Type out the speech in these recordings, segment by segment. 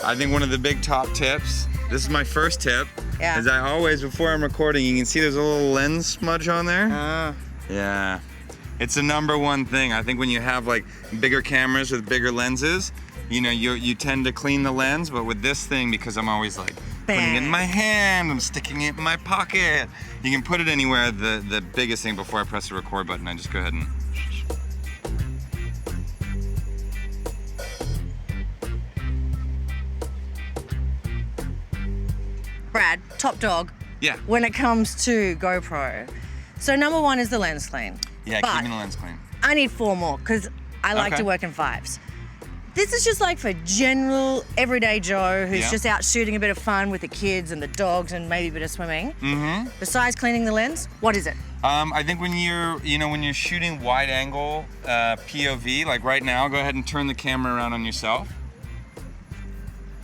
I think one of the big top tips, this is my first tip, Yeah. is I always, before I'm recording, you can see there's a little lens smudge on there. Yeah. It's the #1 thing. I think when you have like bigger cameras with bigger lenses, you know, you tend to clean the lens, but with this thing, because I'm always like putting it in my hand, I'm sticking it in my pocket. You can put it anywhere. The biggest thing before I press the record button, I just go ahead and. Brad, top dog. Yeah. When it comes to GoPro. So #1 is the lens clean. Yeah, but keeping the lens clean. I need 4 more because I like to work in 5s. This is just like for general, everyday Joe who's just out shooting a bit of fun with the kids and the dogs and maybe a bit of swimming. Besides cleaning the lens, what is it? I think when you're shooting wide angle POV, like right now, go ahead and turn the camera around on yourself.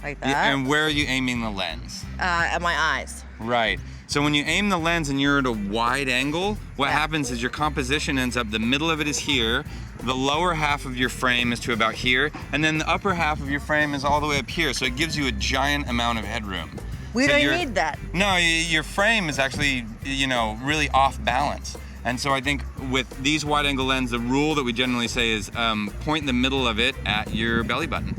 Like that? Yeah, and where are you aiming the lens? At my eyes. Right. So when you aim the lens and you're at a wide angle, what happens is your composition ends up, the middle of it is here, the lower half of your frame is to about here, and then the upper half of your frame is all the way up here. So it gives you a giant amount of headroom. We don't need that. No, your frame is actually, really off balance. And so I think with these wide angle lenses, the rule that we generally say is point the middle of it at your belly button.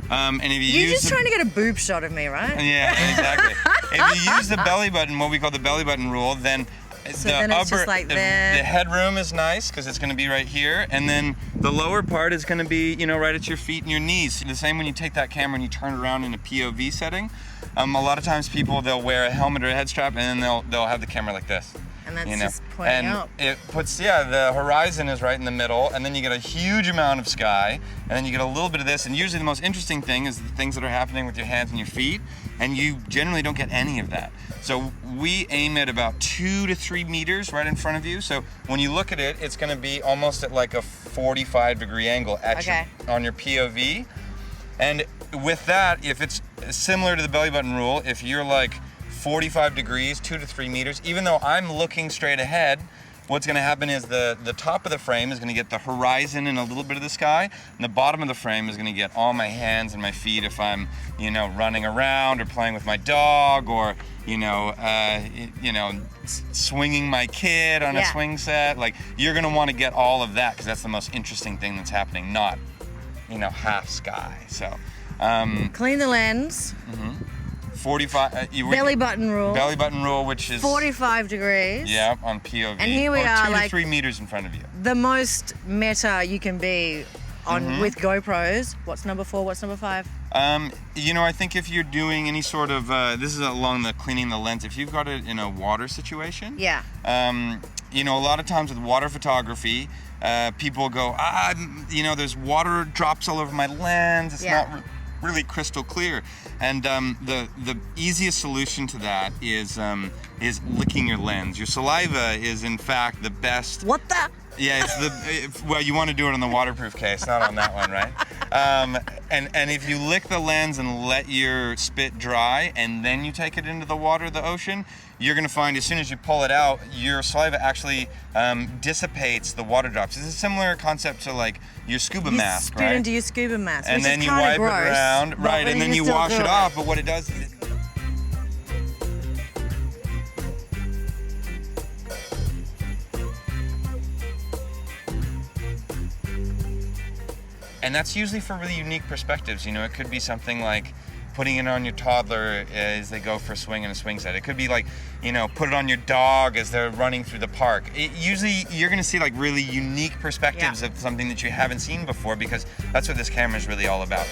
And if You're just trying to get a boob shot of me, right? Yeah, exactly. If you use the belly button, what we call the belly button rule, then it's just like the headroom is nice because it's going to be right here, and then the lower part is going to be, right at your feet and your knees. The same when you take that camera and you turn it around in a POV setting. A lot of times they'll wear a helmet or a head strap, and then they'll have the camera like this. And that's just pointing up. It puts, the horizon is right in the middle, and then you get a huge amount of sky, and then you get a little bit of this, and usually the most interesting thing is the things that are happening with your hands and your feet, and you generally don't get any of that. So we aim at about 2 to 3 meters right in front of you, so when you look at it, it's gonna be almost at like a 45-degree angle on your POV. And with that, if it's similar to the belly button rule, if you're like 45 degrees, 2 to 3 meters, even though I'm looking straight ahead, what's gonna happen is the top of the frame is gonna get the horizon and a little bit of the sky, and the bottom of the frame is gonna get all my hands and my feet if I'm, running around or playing with my dog or, swinging my kid on a swing set. Like, you're gonna wanna get all of that because that's the most interesting thing that's happening, not, half sky. So, clean the lens. 45. Belly button rule. Belly button rule, which is 45 degrees. Yeah, on POV. And here we are, 2 like to 3 meters in front of you. The most meta you can be on with GoPros. What's #4? What's #5? I think if you're doing any sort of this is along the cleaning the lens. If you've got it in a water situation, a lot of times with water photography, people go, there's water drops all over my lens. It's not really crystal clear, and the easiest solution to that is licking your lens. Your saliva is in fact the best. What the? Yeah, well, you want to do it on the waterproof case, not on that one, right? And if you lick the lens and let your spit dry, and then you take it into the water, the ocean, you're going to find as soon as you pull it out, your saliva actually dissipates the water drops. It's a similar concept to like your scuba mask, right? Spit into your scuba mask, and then you wipe it around, right? And then you wash it off. But what it does is and that's usually for really unique perspectives. It could be something like putting it on your toddler as they go for a swing in a swing set. It could be like, put it on your dog as they're running through the park. Usually you're gonna see like really unique perspectives of something that you haven't seen before, because that's what this camera is really all about.